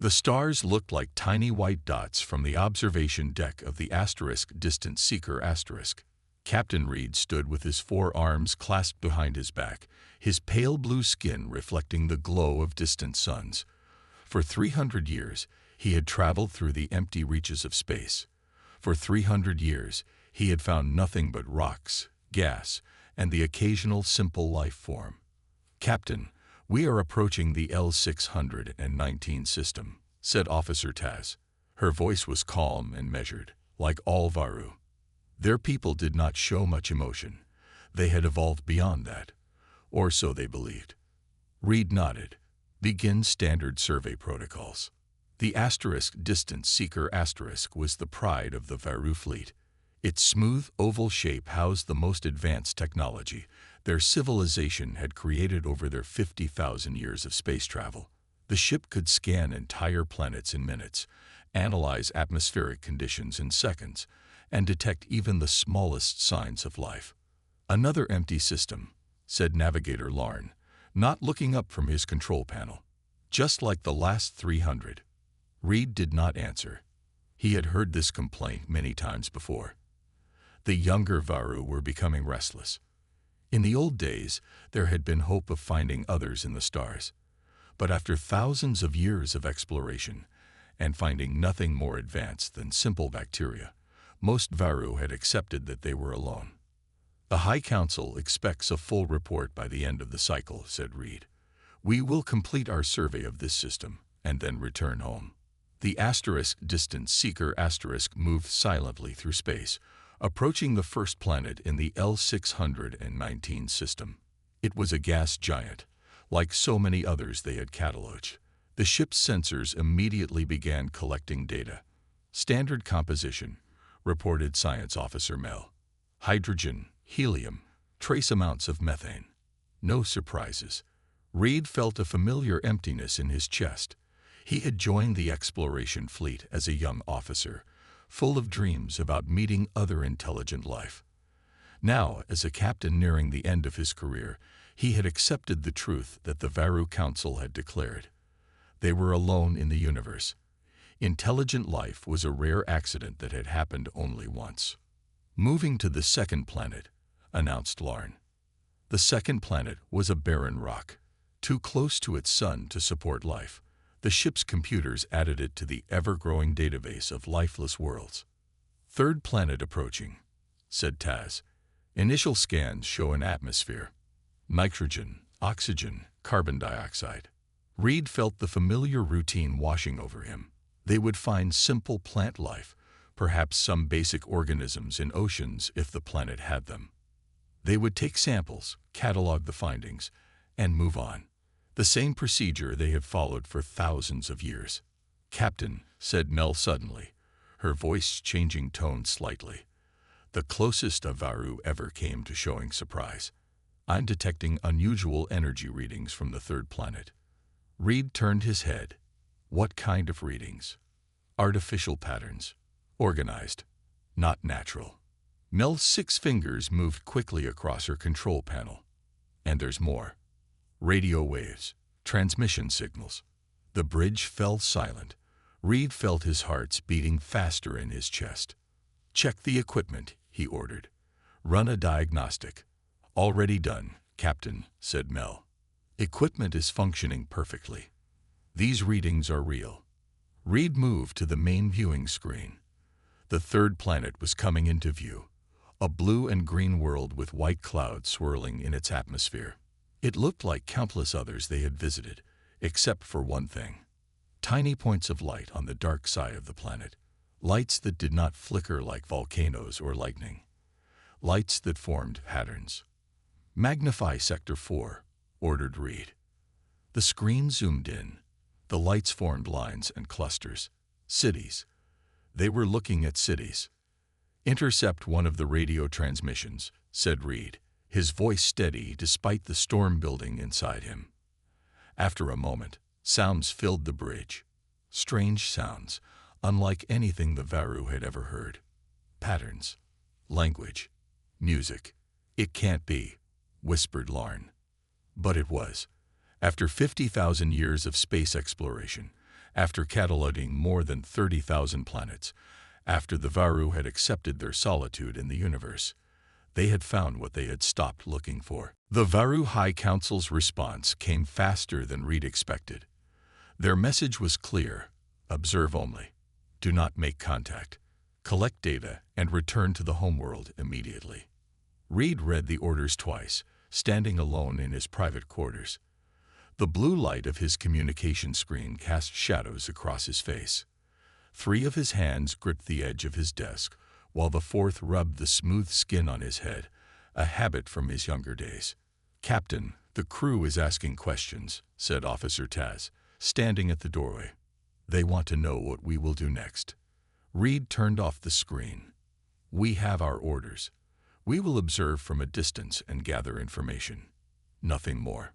The stars looked like tiny white dots from the observation deck of the Distant Seeker *. Captain Reed stood with his forearms clasped behind his back, his pale blue skin reflecting the glow of distant suns. For 300 years, he had traveled through the empty reaches of space. For 300 years, he had found nothing but rocks, gas, and the occasional simple life form. "Captain, we are approaching the L-619 system," said Officer Taz. Her voice was calm and measured, like all Varu. Their people did not show much emotion. They had evolved beyond that, or so they believed. Reed nodded. "Begin standard survey protocols." The Distant Seeker was the pride of the Varu fleet. Its smooth, oval shape housed the most advanced technology their civilization had created over their 50,000 years of space travel. The ship could scan entire planets in minutes, analyze atmospheric conditions in seconds, and detect even the smallest signs of life. "Another empty system," said Navigator Larn, not looking up from his control panel. "Just like the last 300. Reed did not answer. He had heard this complaint many times before. The younger Varu were becoming restless. In the old days, there had been hope of finding others in the stars. But after thousands of years of exploration, and finding nothing more advanced than simple bacteria, most Varu had accepted that they were alone. "The High Council expects a full report by the end of the cycle," said Reed. "We will complete our survey of this system, and then return home." The Distant Seeker moved silently through space, approaching the first planet in the L-619 system. It was a gas giant, like so many others they had cataloged. The ship's sensors immediately began collecting data. "Standard composition," reported Science Officer Mel. "Hydrogen, helium, trace amounts of methane. No surprises." Reed felt a familiar emptiness in his chest. He had joined the exploration fleet as a young officer, full of dreams about meeting other intelligent life. Now, as a captain nearing the end of his career, he had accepted the truth that the Varu Council had declared. They were alone in the universe. Intelligent life was a rare accident that had happened only once. "Moving to the second planet," announced Larn. The second planet was a barren rock, too close to its sun to support life. The ship's computers added it to the ever-growing database of lifeless worlds. "Third planet approaching," said Taz. "Initial scans show an atmosphere. Nitrogen, oxygen, carbon dioxide." Reed felt the familiar routine washing over him. They would find simple plant life, perhaps some basic organisms in oceans if the planet had them. They would take samples, catalog the findings, and move on. The same procedure they had followed for thousands of years. "Captain," said Mel suddenly, her voice changing tone slightly. The closest a Varu ever came to showing surprise. "I'm detecting unusual energy readings from the third planet." Reed turned his head. "What kind of readings?" "Artificial patterns. Organized. Not natural." Mel's 6 fingers moved quickly across her control panel. "And there's more. Radio waves, transmission signals." The bridge fell silent. Reed felt his heart beating faster in his chest. "Check the equipment," he ordered. "Run a diagnostic." "Already done, Captain," said Mel. "Equipment is functioning perfectly. These readings are real." Reed moved to the main viewing screen. The third planet was coming into view, a blue and green world with white clouds swirling in its atmosphere. It looked like countless others they had visited, except for one thing. Tiny points of light on the dark side of the planet. Lights that did not flicker like volcanoes or lightning. Lights that formed patterns. "Magnify Sector 4, ordered Reed. The screen zoomed in. The lights formed lines and clusters. Cities. They were looking at cities. "Intercept one of the radio transmissions," said Reed, his voice steady despite the storm building inside him. After a moment, sounds filled the bridge. Strange sounds, unlike anything the Varu had ever heard. Patterns. Language. Music. "It can't be," whispered Larn. But it was. After 50,000 years of space exploration, After cataloging more than 30,000 planets, after the Varu had accepted their solitude in the universe, they had found what they had stopped looking for. The Varu High Council's response came faster than Reed expected. Their message was clear: observe only. Do not make contact. Collect data and return to the homeworld immediately. Reed read the orders twice, standing alone in his private quarters. The blue light of his communication screen cast shadows across his face. 3 of his hands gripped the edge of his desk, while the 4th rubbed the smooth skin on his head, a habit from his younger days. "Captain, the crew is asking questions," said Officer Taz, standing at the doorway. "They want to know what we will do next." Reed turned off the screen. "We have our orders. We will observe from a distance and gather information. Nothing more."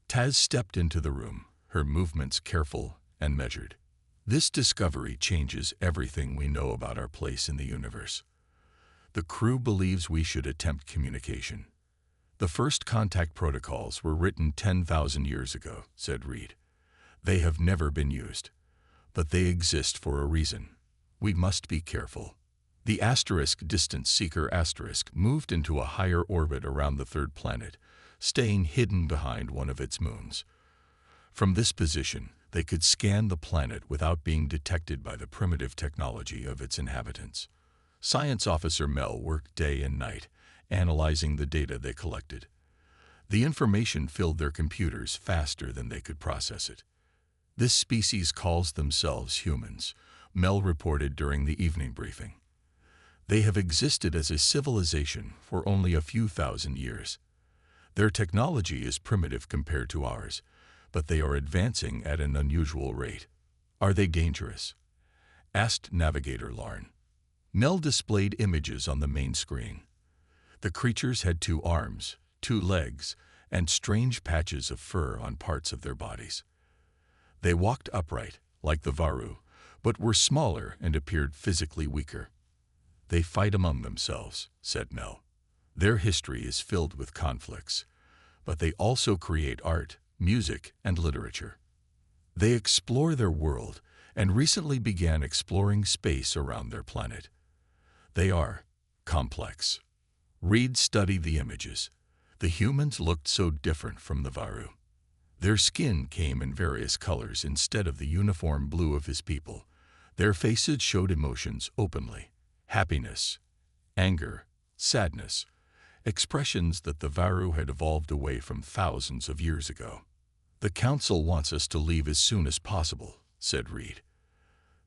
Taz stepped into the room, her movements careful and measured. "This discovery changes everything we know about our place in the universe. The crew believes we should attempt communication. The first contact protocols were written 10,000 years ago," said Reed. "They have never been used, but they exist for a reason. We must be careful." The distance seeker moved into a higher orbit around the 3rd planet, staying hidden behind one of its moons. From this position, they could scan the planet without being detected by the primitive technology of its inhabitants. Science Officer Mel worked day and night, analyzing the data they collected. The information filled their computers faster than they could process it. "This species calls themselves humans," Mel reported during the evening briefing. "They have existed as a civilization for only a few thousand years. Their technology is primitive compared to ours, but they are advancing at an unusual rate." "Are they dangerous?" asked Navigator Larn. Mel displayed images on the main screen. The creatures had 2 arms, 2 legs, and strange patches of fur on parts of their bodies. They walked upright, like the Varu, but were smaller and appeared physically weaker. "They fight among themselves," said Mel. "Their history is filled with conflicts, but they also create art, music, and literature. They explore their world and recently began exploring space around their planet. They are complex." Reed studied the images. The humans looked so different from the Varu. Their skin came in various colors instead of the uniform blue of his people. Their faces showed emotions openly: happiness, anger, sadness, expressions that the Varu had evolved away from thousands of years ago. "The Council wants us to leave as soon as possible," said Reed.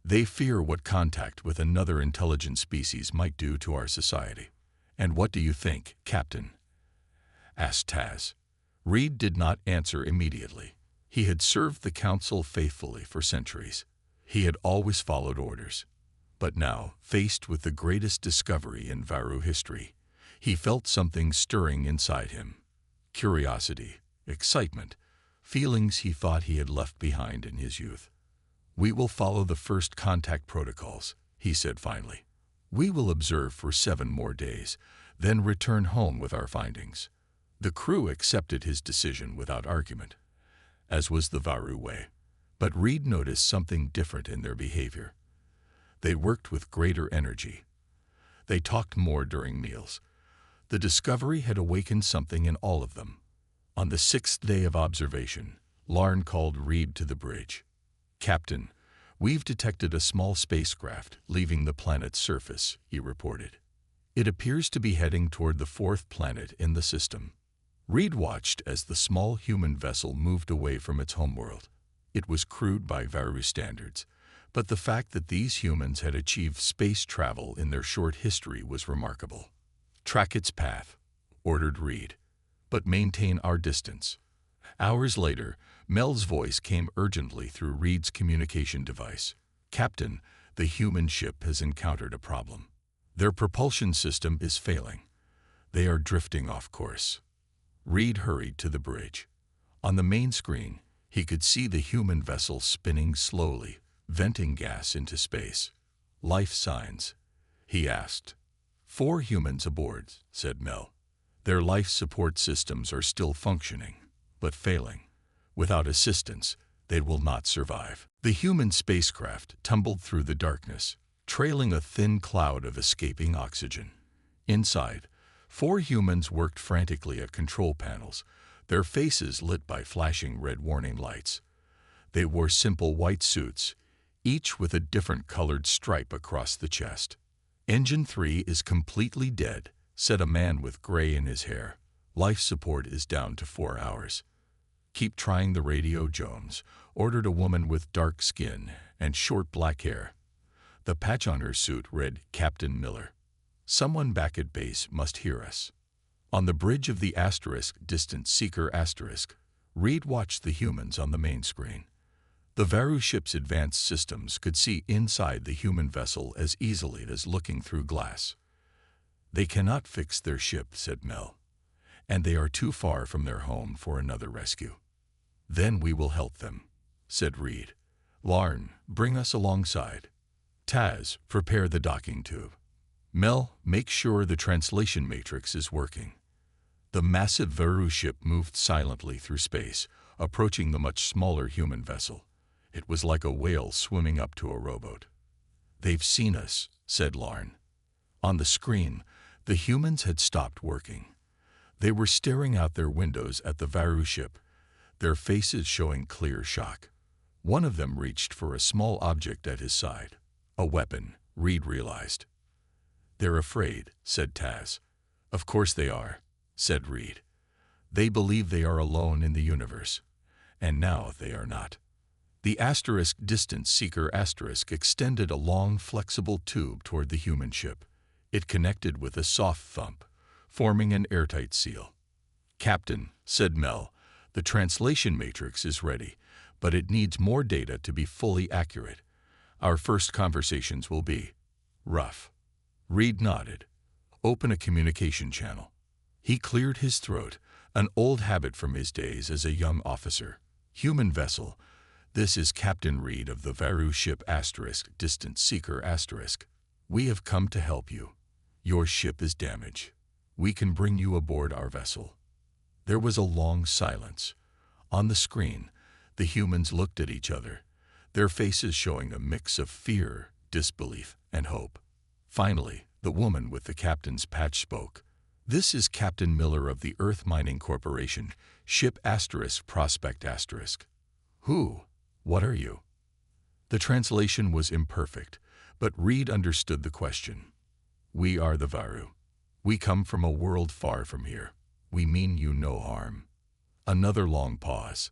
"They fear what contact with another intelligent species might do to our society." "And what do you think, Captain?" asked Taz. Reed did not answer immediately. He had served the Council faithfully for centuries. He had always followed orders. But now, faced with the greatest discovery in Varu history, he felt something stirring inside him: curiosity, excitement, feelings he thought he had left behind in his youth. "We will follow the first contact protocols," he said finally. "We will observe for 7 more days, then return home with our findings." The crew accepted his decision without argument, as was the Varu way. But Reed noticed something different in their behavior. They worked with greater energy. They talked more during meals. The discovery had awakened something in all of them. On the 6th day of observation, Larn called Reed to the bridge. "Captain, we've detected a small spacecraft leaving the planet's surface," he reported. "It appears to be heading toward the 4th planet in the system." Reed watched as the small human vessel moved away from its homeworld. It was crude by Varu standards, but the fact that these humans had achieved space travel in their short history was remarkable. "Track its path," ordered Reed, "but maintain our distance." Hours later, Mel's voice came urgently through Reed's communication device. "Captain, the human ship has encountered a problem. Their propulsion system is failing. They are drifting off course." Reed hurried to the bridge. On the main screen, he could see the human vessel spinning slowly, venting gas into space. "Life signs?" he asked. "4 humans aboard," said Mel. "Their life support systems are still functioning, but failing. Without assistance, They will not survive. The human spacecraft tumbled through the darkness, trailing a thin cloud of escaping oxygen. Inside, 4 humans worked frantically at control panels, their faces lit by flashing red warning lights. They wore simple white suits, each with a different colored stripe across the chest. "Engine 3 is completely dead," said a man with gray in his hair. "Life support is down to 4 hours." "Keep trying the radio, Jones," ordered a woman with dark skin and short black hair. The patch on her suit read Captain Miller. "Someone back at base must hear us." On the bridge of the Distant Seeker Reed watched the humans on the main screen. The Varu ship's advanced systems could see inside the human vessel as easily as looking through glass. "They cannot fix their ship," said Mel, "and they are too far from their home for another rescue." "Then we will help them," said Reed. "Larn, bring us alongside. Taz, prepare the docking tube. Mel, make sure the translation matrix is working." The massive Varu ship moved silently through space, approaching the much smaller human vessel. It was like a whale swimming up to a rowboat. "They've seen us," said Larn. On the screen, the humans had stopped working. They were staring out their windows at the Varu ship, their faces showing clear shock. One of them reached for a small object at his side. A weapon, Reed realized. "They're afraid," said Taz. "Of course they are," said Reed. "They believe they are alone in the universe. And now they are not." The Distant Seeker extended a long, flexible tube toward the human ship. It connected with a soft thump, forming an airtight seal. "Captain," said Mel, "the translation matrix is ready, but it needs more data to be fully accurate. Our first conversations will be rough." Reed nodded. "Open a communication channel." He cleared his throat, an old habit from his days as a young officer. "Human vessel, this is Captain Reed of the Varu ship Distant Seeker. We have come to help you. Your ship is damaged. We can bring you aboard our vessel." There was a long silence. On the screen, the humans looked at each other, their faces showing a mix of fear, disbelief, and hope. Finally, the woman with the captain's patch spoke. "This is Captain Miller of the Earth Mining Corporation, ship Prospect *. Who? What are you?" The translation was imperfect, but Reed understood the question. "We are the Varu. We come from a world far from here. We mean you no harm." Another long pause.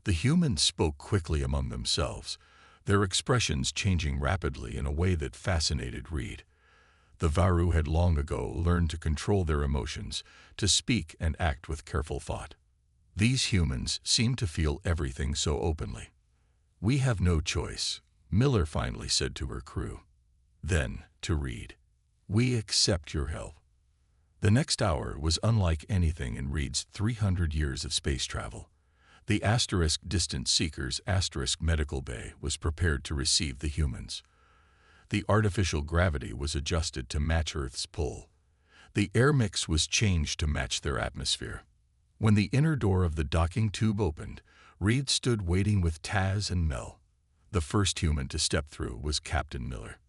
The humans spoke quickly among themselves, their expressions changing rapidly in a way that fascinated Reed. The Varu had long ago learned to control their emotions, to speak and act with careful thought. These humans seemed to feel everything so openly. "We have no choice," Miller finally said to her crew. Then, to Reed, "We accept your help." The next hour was unlike anything in Reed's 300 years of space travel. The Distant Seeker's medical bay was prepared to receive the humans. The artificial gravity was adjusted to match Earth's pull. The air mix was changed to match their atmosphere. When the inner door of the docking tube opened, Reed stood waiting with Taz and Mel. The first human to step through was Captain Miller.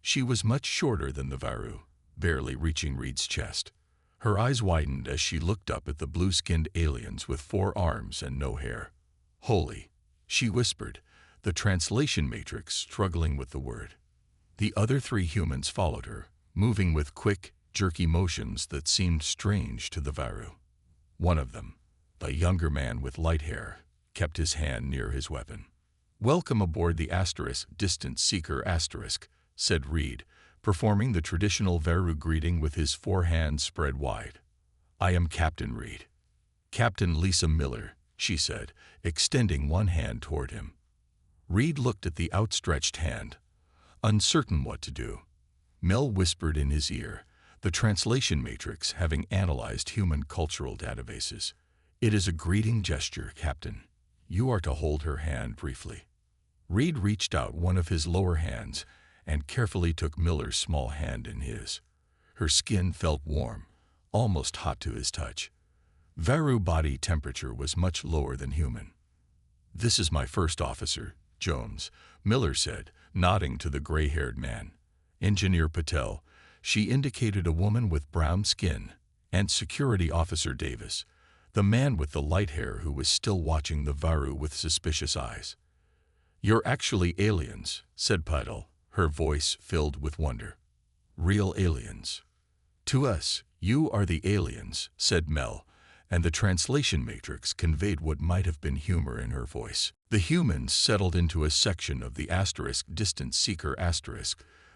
She was much shorter than the Varu, barely reaching Reed's chest. Her eyes widened as she looked up at the blue-skinned aliens with 4 arms and no hair. "Holy," she whispered, the translation matrix struggling with the word. The other 3 humans followed her, moving with quick, jerky motions that seemed strange to the Varu. One of them, a younger man with light hair, kept his hand near his weapon. "Welcome aboard the Distant Seeker *, said Reed, performing the traditional Varu greeting with his 4 hands spread wide. "I am Captain Reed." "Captain Lisa Miller," she said, extending one hand toward him. Reed looked at the outstretched hand, uncertain what to do. Mel whispered in his ear, the translation matrix having analyzed human cultural databases. "It is a greeting gesture, Captain. You are to hold her hand briefly." Reed reached out one of his lower hands and carefully took Miller's small hand in his. Her skin felt warm, almost hot to his touch. Varu body temperature was much lower than human. "This is my first officer, Jones," Miller said, nodding to the gray-haired man. "Engineer Patel," she indicated a woman with brown skin, and Security Officer Davis, the man with the light hair who was still watching the Varu with suspicious eyes. "You're actually aliens," said Patel, her voice filled with wonder. "Real aliens." "To us, you are the aliens," said Mel, and the translation matrix conveyed what might have been humor in her voice. The humans settled into a section of the distant seeker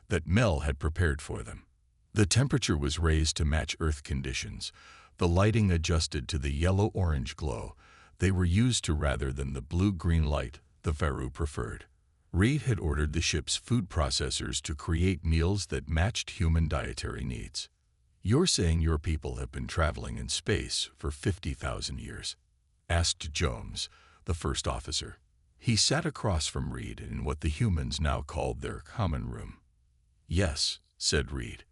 that Mel had prepared for them. The temperature was raised to match Earth conditions, the lighting adjusted to the yellow-orange glow they were used to rather than the blue-green light the Varu preferred. Reed had ordered the ship's food processors to create meals that matched human dietary needs. "You're saying your people have been traveling in space for 50,000 years?" asked Jones, the first officer. He sat across from Reed in what the humans now called their common room. "Yes," said Reed.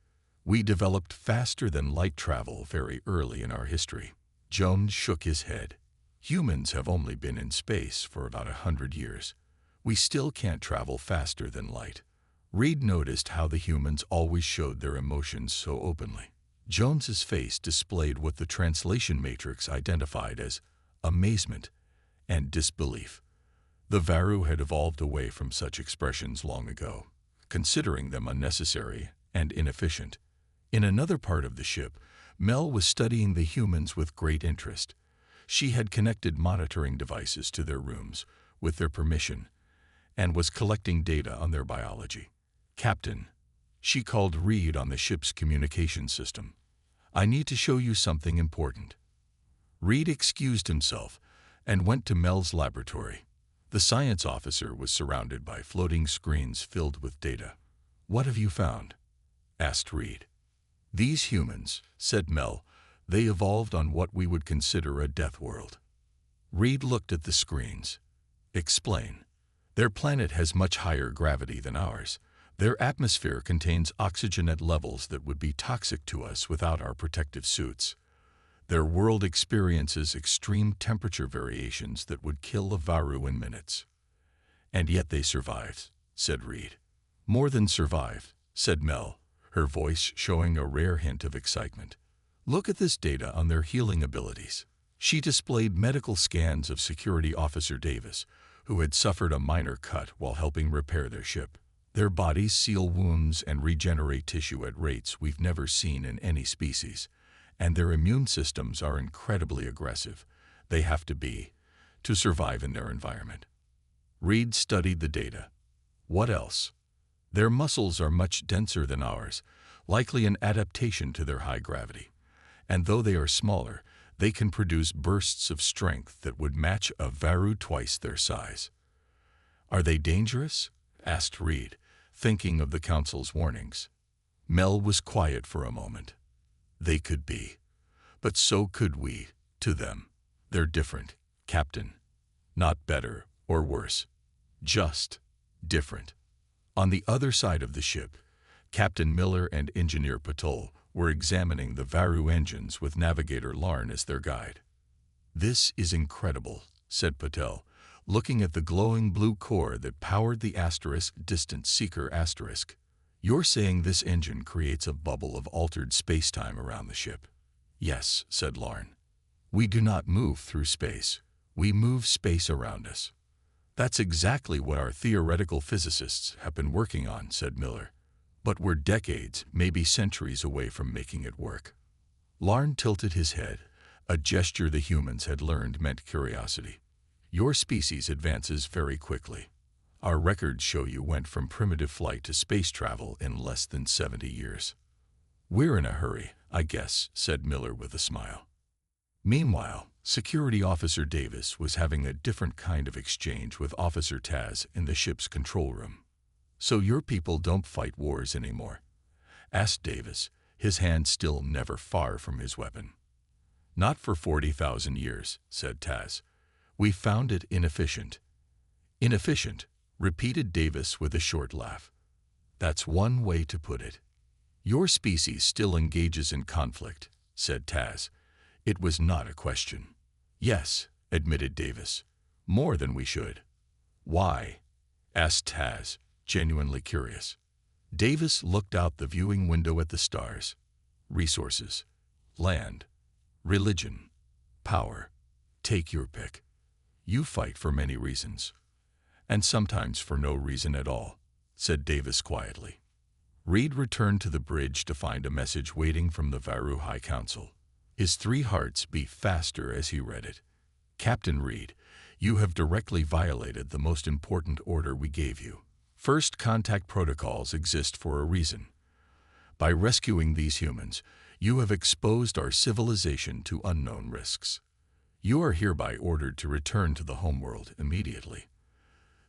"We developed faster than light travel very early in our history." Jones shook his head. "Humans have only been in space for about 100 years. We still can't travel faster than light." Reed noticed how the humans always showed their emotions so openly. Jones's face displayed what the translation matrix identified as amazement and disbelief. The Varu had evolved away from such expressions long ago, considering them unnecessary and inefficient. In another part of the ship, Mel was studying the humans with great interest. She had connected monitoring devices to their rooms, with their permission, and was collecting data on their biology. "Captain," she called Reed on the ship's communication system, "I need to show you something important." Reed excused himself and went to Mel's laboratory. The science officer was surrounded by floating screens filled with data. "What have you found?" asked Reed. "These humans," said Mel, "they evolved on what we would consider a death world." Reed looked at the screens. "Explain." "Their planet has much higher gravity than ours. Their atmosphere contains oxygen at levels that would be toxic to us without our protective suits. Their world experiences extreme temperature variations that would kill a Varu in minutes." "And yet they survived," said Reed. "More than survived," said Mel, her voice showing a rare hint of excitement. "Look at this data on their healing abilities." She displayed medical scans of Security Officer Davis, who had suffered a minor cut while helping repair their ship. "Their bodies seal wounds and regenerate tissue at rates we've never seen in any species, and their immune systems are incredibly aggressive. They have to be, to survive in their environment." Reed studied the data. "What else?" "Their muscles are much denser than ours, likely an adaptation to their high gravity. And though they are smaller, they can produce bursts of strength that would match a Varu twice their size." "Are they dangerous?" asked Reed, thinking of the Council's warnings. Mel was quiet for a moment. "They could be. But so could we, to them. They're different, Captain. Not better or worse. Just different." On the other side of the ship, Captain Miller and Engineer Patel were examining the Varu engines with Navigator Larn as their guide. "This is incredible," said Patel, looking at the glowing blue core that powered the distant seeker. "You're saying this engine creates a bubble of altered spacetime around the ship?" "Yes," said Larn. "We do not move through space. We move space around us." "That's exactly what our theoretical physicists have been working on," said Miller. "But we're decades, maybe centuries away from making it work." Larn tilted his head, a gesture the humans had learned meant curiosity. "Your species advances very quickly. Our records show you went from primitive flight to space travel in less than 70 years. "We're in a hurry, I guess," said Miller with a smile. Meanwhile, Security Officer Davis was having a different kind of exchange with Officer Taz in the ship's control room. "So your people don't fight wars anymore?" asked Davis, his hand still never far from his weapon. "Not for 40,000 years," said Taz. "We found it inefficient." "Inefficient," repeated Davis with a short laugh. "That's one way to put it." "Your species still engages in conflict," said Taz. It was not a question. "Yes," admitted Davis. More than we should. Why? Asked Taz, genuinely curious. Davis looked out the viewing window at the stars. Resources, land, religion, power. Take your pick. You fight for many reasons. And sometimes for no reason at all, said Davis quietly. Reed returned to the bridge to find a message waiting from the Varu High Council. His 3 hearts beat faster as he read it. Captain Reed, you have directly violated the most important order we gave you. First contact protocols exist for a reason. By rescuing these humans, you have exposed our civilization to unknown risks. You are hereby ordered to return to the homeworld immediately.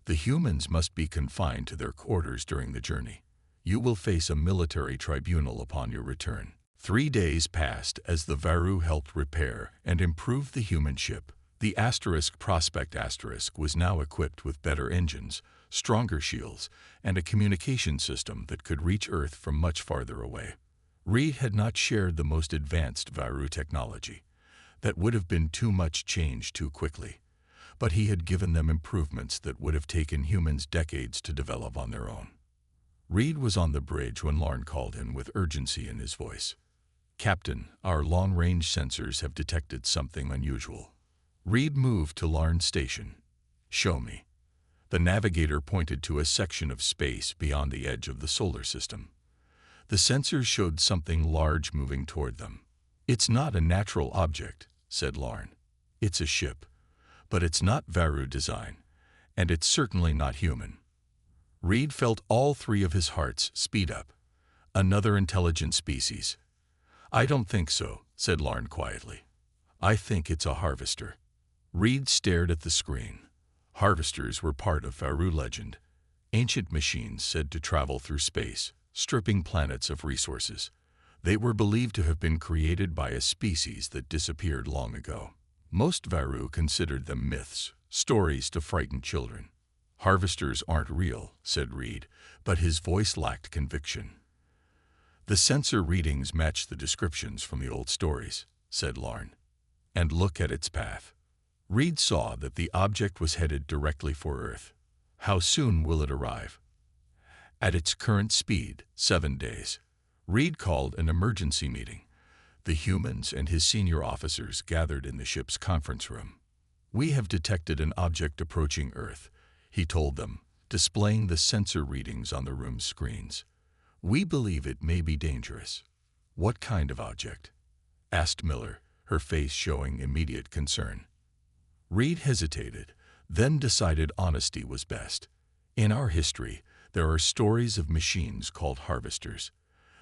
The humans must be confined to their quarters during the journey. You will face a military tribunal upon your return. 3 days passed as the Varu helped repair and improve the human ship. The Prospect was now equipped with better engines, stronger shields, and a communication system that could reach Earth from much farther away. Reed had not shared the most advanced Varu technology. That would have been too much change too quickly. But he had given them improvements that would have taken humans decades to develop on their own. Reed was on the bridge when Larn called him with urgency in his voice. Captain, our long-range sensors have detected something unusual. Reed moved to Larn's station. Show me. The navigator pointed to a section of space beyond the edge of the solar system. The sensors showed something large moving toward them. It's not a natural object, said Larn. It's a ship. But it's not Varu design, and it's certainly not human. Reed felt all 3 of his hearts speed up. Another intelligent species. I don't think so, said Larn quietly. I think it's a harvester. Reed stared at the screen. Harvesters were part of Varu legend. Ancient machines said to travel through space, stripping planets of resources. They were believed to have been created by a species that disappeared long ago. Most Varu considered them myths, stories to frighten children. Harvesters aren't real, said Reed, but his voice lacked conviction. The sensor readings match the descriptions from the old stories, said Larn. And look at its path. Reed saw that the object was headed directly for Earth. How soon will it arrive? At its current speed, 7 days. Reed called an emergency meeting. The humans and his senior officers gathered in the ship's conference room. We have detected an object approaching Earth, he told them, displaying the sensor readings on the room's screens. We believe it may be dangerous. What kind of object? Asked Miller, her face showing immediate concern. Reed hesitated, then decided honesty was best. In our history, there are stories of machines called harvesters.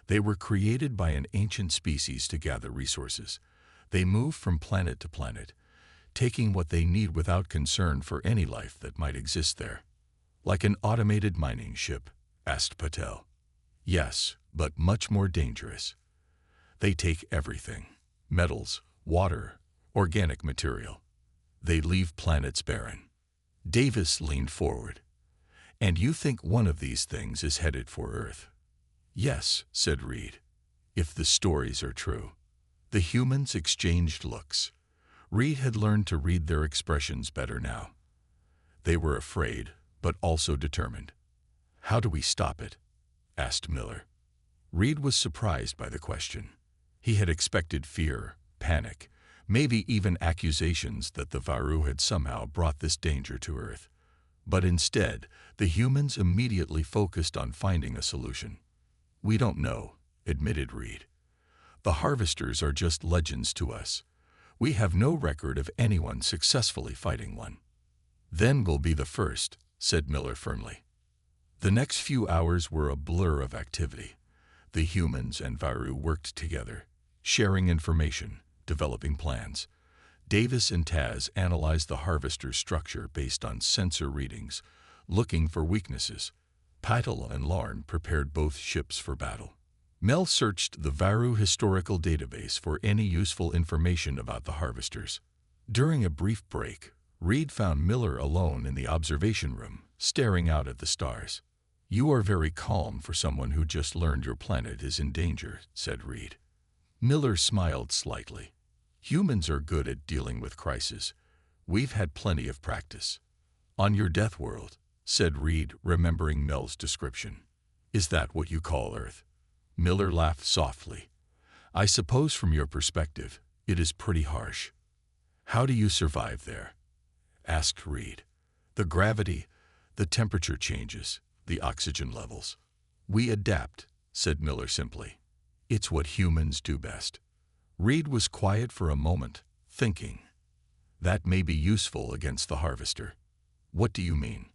They were created by an ancient species to gather resources. They move from planet to planet, taking what they need without concern for any life that might exist there. Like an automated mining ship, asked Patel. Yes, but much more dangerous. They take everything: metals, water, organic material. They leave planets barren. Davis leaned forward. And you think one of these things is headed for Earth? Yes, said Reed. If the stories are true. The humans exchanged looks. Reed had learned to read their expressions better now. They were afraid, but also determined. How do we stop it? Asked Miller. Reed was surprised by the question. He had expected fear, panic, maybe even accusations that the Varu had somehow brought this danger to Earth. But instead, the humans immediately focused on finding a solution. We don't know, admitted Reed. The harvesters are just legends to us. We have no record of anyone successfully fighting one. Then we'll be the first, said Miller firmly. The next few hours were a blur of activity. The humans and Varu worked together, sharing information, developing plans. Davis and Taz analyzed the harvester's structure based on sensor readings, looking for weaknesses. Patel and Larn prepared both ships for battle. Mel searched the Varu historical database for any useful information about the harvesters. During a brief break, Reed found Miller alone in the observation room, staring out at the stars. You are very calm for someone who just learned your planet is in danger, said Reed. Miller smiled slightly. Humans are good at dealing with crisis. We've had plenty of practice. On your death world, said Reed, remembering Mel's description. Is that what you call Earth? Miller laughed softly. I suppose from your perspective, it is pretty harsh. How do you survive there? Asked Reed. The gravity, the temperature changes, the oxygen levels. We adapt, said Miller simply. It's what humans do best. Reed was quiet for a moment, thinking. That may be useful against the Harvester. What do you mean?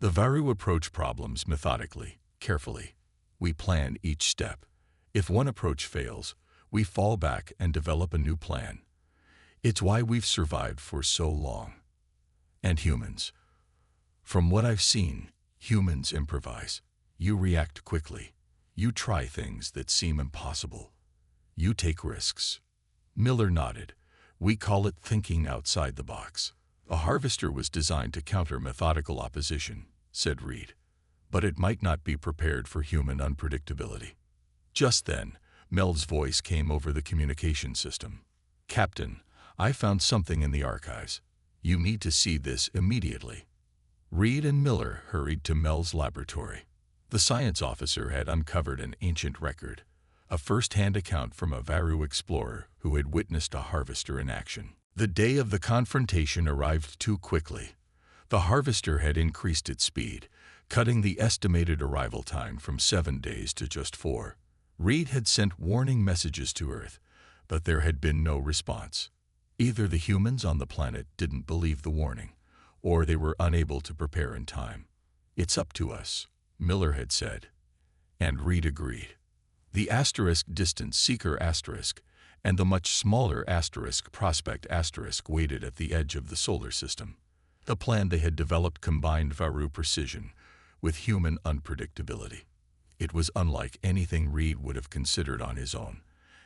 The Varu approach problems methodically, carefully. We plan each step. If one approach fails, we fall back and develop a new plan. It's why we've survived for so long. And humans. From what I've seen, humans improvise. You react quickly. You try things that seem impossible. You take risks. Miller nodded. We call it thinking outside the box. A harvester was designed to counter methodical opposition, said Reed. But it might not be prepared for human unpredictability. Just then, Mel's voice came over the communication system. Captain, I found something in the archives. You need to see this immediately. Reed and Miller hurried to Mel's laboratory. The science officer had uncovered an ancient record, a first-hand account from a Varu explorer who had witnessed a harvester in action. The day of the confrontation arrived too quickly. The harvester had increased its speed, cutting the estimated arrival time from 7 days to just 4. Reed had sent warning messages to Earth, but there had been no response. Either the humans on the planet didn't believe the warning, or they were unable to prepare in time. It's up to us, Miller had said. And Reed agreed. The asterisk distance seeker asterisk and the much smaller asterisk prospect asterisk waited at the edge of the solar system. The plan they had developed combined Varu precision with human unpredictability. It was unlike anything Reed would have considered on his own,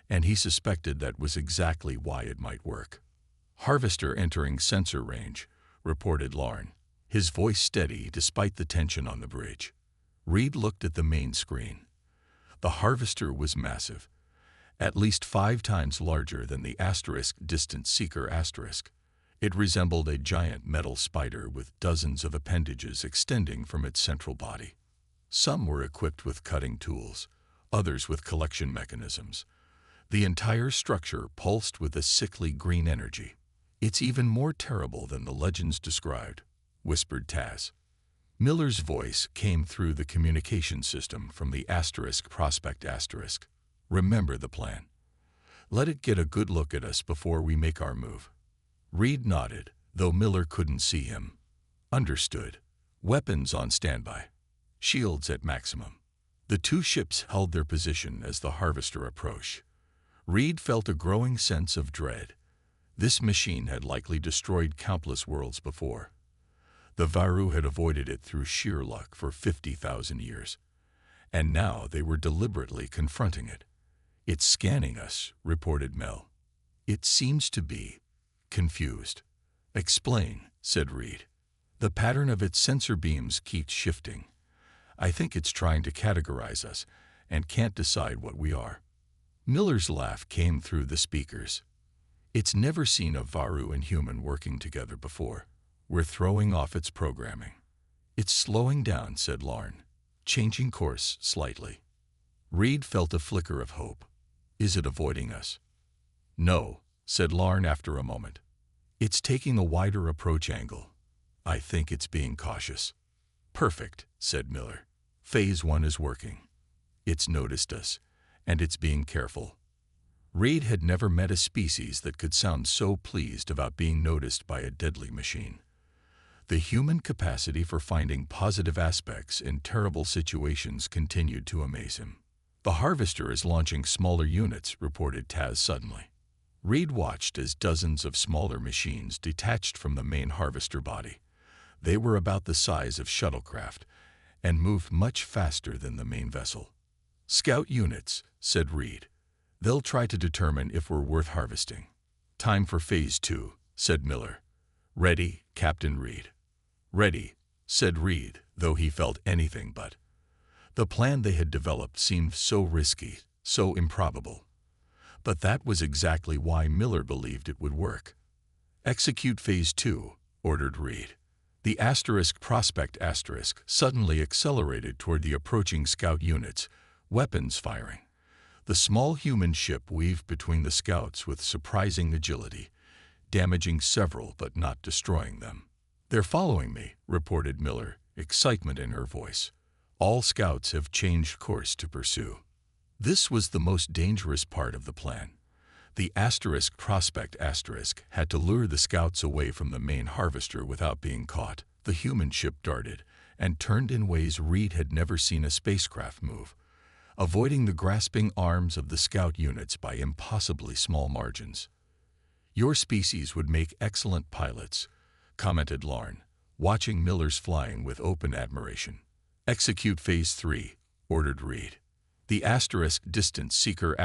and he suspected that was exactly why it might work. Harvester entering sensor range, reported Lauren, his voice steady despite the tension on the bridge. Reed looked at the main screen. The harvester was massive, at least 5 times larger than the asterisk distance seeker asterisk. It resembled a giant metal spider with dozens of appendages extending from its central body. Some were equipped with cutting tools, others with collection mechanisms. The entire structure pulsed with a sickly green energy. It's even more terrible than the legends described, whispered Taz. Miller's voice came through the communication system from the asterisk prospect asterisk. Remember the plan. Let it get a good look at us before we make our move. Reed nodded, though Miller couldn't see him. Understood. Weapons on standby. Shields at maximum. The 2 ships held their position as the harvester approached. Reed felt a growing sense of dread. This machine had likely destroyed countless worlds before. The Varu had avoided it through sheer luck for 50,000 years. And now they were deliberately confronting it. It's scanning us, reported Mel. It seems to be confused. Explain, said Reed. The pattern of its sensor beams keeps shifting. I think it's trying to categorize us and can't decide what we are. Miller's laugh came through the speakers. It's never seen a Varu and human working together before. We're throwing off its programming. It's slowing down, said Lauren, changing course slightly. Reed felt a flicker of hope. Is it avoiding us? No, said Lauren after a moment. It's taking a wider approach angle. I think it's being cautious. Perfect, said Miller. Phase 1 is working. It's noticed us, and it's being careful. Reed had never met a species that could sound so pleased about being noticed by a deadly machine. The human capacity for finding positive aspects in terrible situations continued to amaze him. The harvester is launching smaller units, reported Taz suddenly. Reed watched as dozens of smaller machines detached from the main harvester body. They were about the size of shuttlecraft and moved much faster than the main vessel. Scout units, said Reed. They'll try to determine if we're worth harvesting. Time for Phase 2, said Miller. Ready, Captain Reed. Ready, said Reed, though he felt anything but. The plan they had developed seemed so risky, so improbable. But that was exactly why Miller believed it would work. "Execute Phase 2, ordered Reed. The prospect suddenly accelerated toward the approaching scout units, weapons firing. The small human ship weaved between the scouts with surprising agility, damaging several but not destroying them. "They're following me," reported Miller, excitement in her voice. "All scouts have changed course to pursue." This was the most dangerous part of the plan. The prospect had to lure the scouts away from the main harvester without being caught. The human ship darted and turned in ways Reed had never seen a spacecraft move, avoiding the grasping arms of the scout units by impossibly small margins. "Your species would make excellent pilots," commented Lorne, watching Miller's flying with open admiration. "Execute Phase 3, ordered Reed. The distance seeker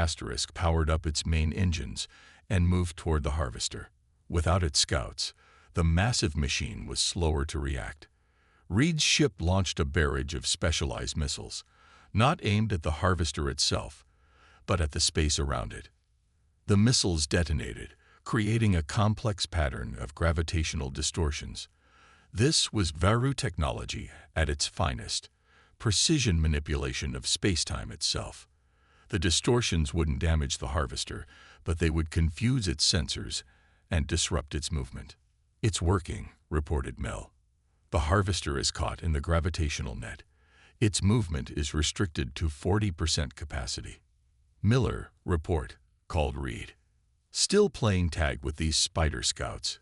powered up its main engines and moved toward the harvester. Without its scouts, the massive machine was slower to react. Reed's ship launched a barrage of specialized missiles, not aimed at the harvester itself, but at the space around it. The missiles detonated, creating a complex pattern of gravitational distortions. This was Varu technology at its finest, precision manipulation of spacetime itself. The distortions wouldn't damage the harvester, but they would confuse its sensors and disrupt its movement. "It's working," reported Mel. "The harvester is caught in the gravitational net. Its movement is restricted to 40% capacity." "Miller, report," called Reed. "Still playing tag with these spider scouts,"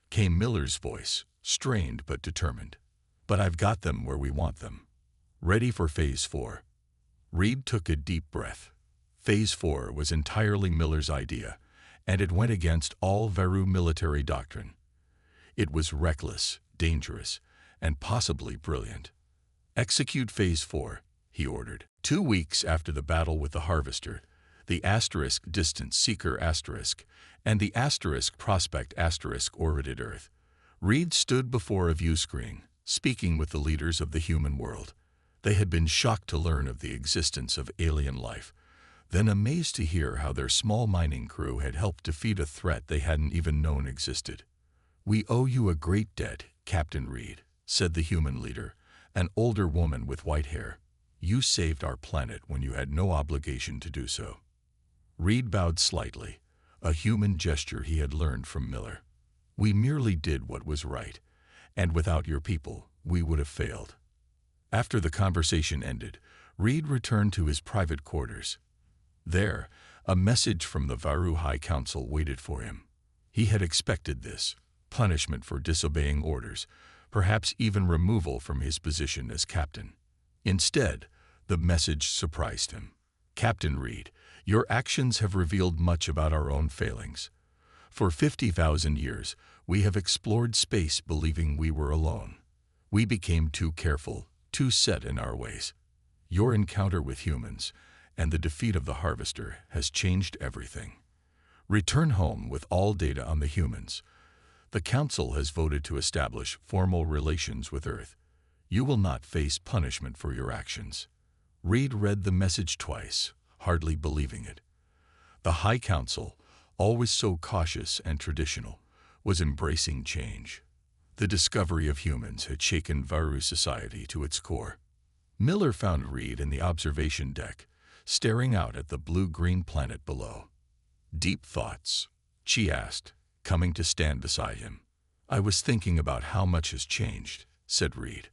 came Miller's voice, strained but determined. "But I've got them where we want them. Ready for Phase 4. Reed took a deep breath. Phase 4 was entirely Miller's idea, and it went against all Varu military doctrine. It was reckless, dangerous, and possibly brilliant. "Execute Phase 4, he ordered. 2 weeks after the battle with the harvester, the distance seeker and the prospect orbited Earth. Reed stood before a view screen, speaking with the leaders of the human world. They had been shocked to learn of the existence of alien life, then amazed to hear how their small mining crew had helped defeat a threat they hadn't even known existed. "We owe you a great debt, Captain Reed," said the human leader, an older woman with white hair. "You saved our planet when you had no obligation to do so." Reed bowed slightly, a human gesture he had learned from Miller. "We merely did what was right, and without your people, we would have failed." After the conversation ended, Reed returned to his private quarters. There, a message from the Varu High Council waited for him. He had expected this: punishment for disobeying orders, perhaps even removal from his position as captain. Instead, the message surprised him. "Captain Reed, your actions have revealed much about our own failings. For 50,000 years, we have explored space believing we were alone. We became too careful, too set in our ways. Your encounter with humans and the defeat of the harvester has changed everything. Return home with all data on the humans. The Council has voted to establish formal relations with Earth. You will not face punishment for your actions." Reed read the message twice, hardly believing it. The High Council, always so cautious and traditional, was embracing change. The discovery of humans had shaken Varu society to its core. Miller found Reed in the observation deck, staring out at the blue-green planet below. "Deep thoughts?" she asked, coming to stand beside him. "I was thinking about how much has changed," said Reed.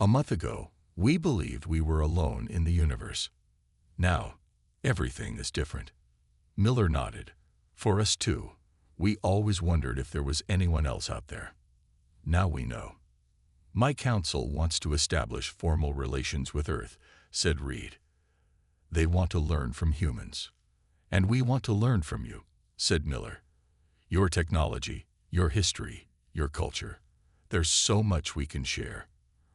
"A month ago, we believed we were alone in the universe. Now, everything is different." Miller nodded. "For us too. We always wondered if there was anyone else out there. Now we know." "My council wants to establish formal relations with Earth," said Reed. "They want to learn from humans. And we want to learn from you," said Miller. "Your technology, your history, your culture. There's so much we can share."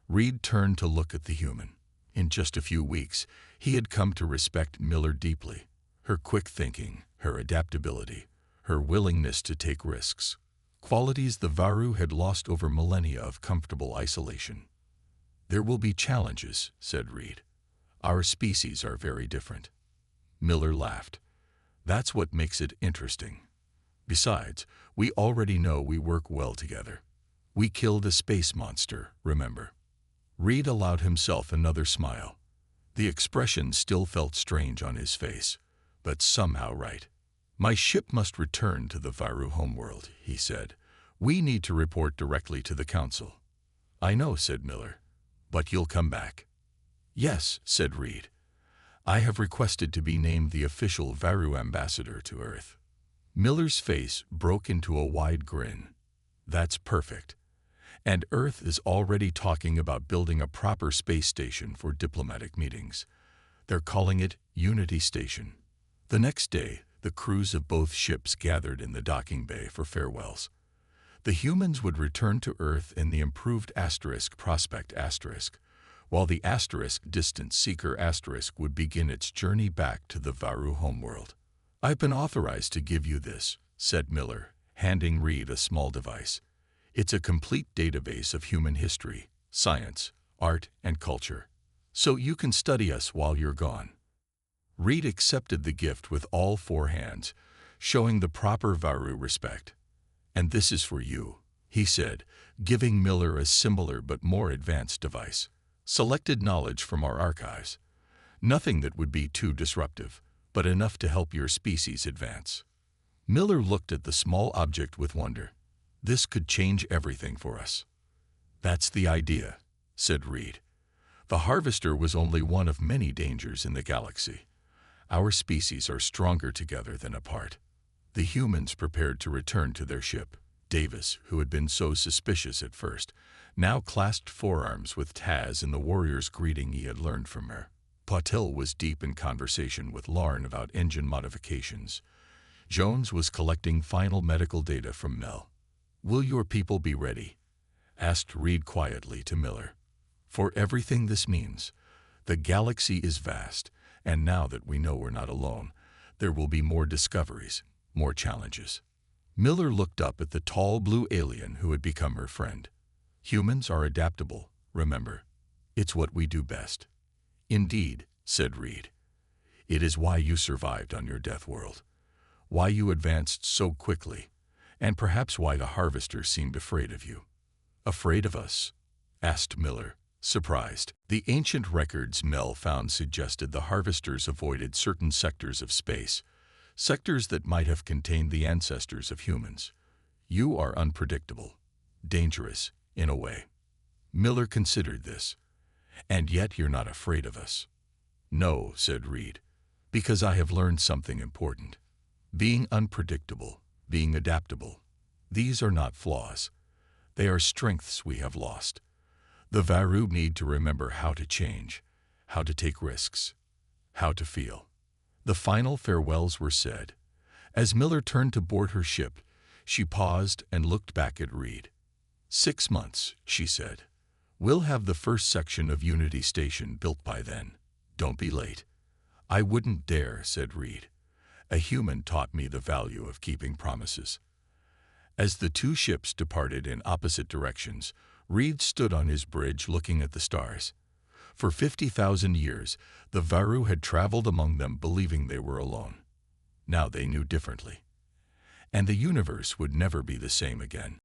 Reed turned to look at the human. In just a few weeks, he had come to respect Miller deeply. Her quick thinking, her adaptability, her willingness to take risks. Qualities the Varu had lost over millennia of comfortable isolation. "There will be challenges," said Reed. "Our species are very different." Miller laughed. "That's what makes it interesting. Besides, we already know we work well together. We killed a space monster, remember? Reed allowed himself another smile. The expression still felt strange on his face, but somehow right. My ship must return to the Varu homeworld, he said. We need to report directly to the council. I know, said Miller, but you'll come back. Yes, said Reed. I have requested to be named the official Varu ambassador to Earth. Miller's face broke into a wide grin. That's perfect. And Earth is already talking about building a proper space station for diplomatic meetings. They're calling it Unity Station. The next day, the crews of both ships gathered in the docking bay for farewells. The humans would return to Earth in the improved Prospect while the Distant Seeker would begin its journey back to the Varu homeworld. I've been authorized to give you this, said Miller, handing Reed a small device. It's a complete database of human history, science, art, and culture. So you can study us while you're gone. Reed accepted the gift with all four hands, showing the proper Varu respect. And this is for you, he said, giving Miller a similar but more advanced device. Selected knowledge from our archives. Nothing that would be too disruptive, but enough to help your species advance. Miller looked at the small object with wonder. This could change everything for us. That's the idea, said Reed. The Harvester was only one of many dangers in the galaxy. Our species are stronger together than apart. The humans prepared to return to their ship. Davis, who had been so suspicious at first, now clasped forearms with Taz in the warrior's greeting he had learned from her. Patil was deep in conversation with Larn about engine modifications. Jones was collecting final medical data from Mel. Will your people be ready? Asked Reed quietly to Miller. For everything this means. The galaxy is vast, and now that we know we're not alone, there will be more discoveries, more challenges. Miller looked up at the tall blue alien who had become her friend. Humans are adaptable, remember. It's what we do best. Indeed, said Reed. It is why you survived on your death world. Why you advanced so quickly, and perhaps why the Harvester seemed afraid of you. Afraid of us? Asked Miller, surprised. The ancient records Mel found suggested the Harvesters avoided certain sectors of space, sectors that might have contained the ancestors of humans. You are unpredictable, dangerous, in a way. Miller considered this. And yet you're not afraid of us. No, said Reed, because I have learned something important. Being unpredictable, being adaptable, these are not flaws. They are strengths we have lost. The Varu need to remember how to change, how to take risks, how to feel. The final farewells were said. As Miller turned to board her ship, she paused and looked back at Reed. 6 months, she said. We'll have the first section of Unity Station built by then. Don't be late. I wouldn't dare, said Reed. A human taught me the value of keeping promises. As the two ships departed in opposite directions, Reed stood on his bridge looking at the stars. For 50,000 years, the Varu had traveled among them believing they were alone. Now they knew differently. And the universe would never be the same again.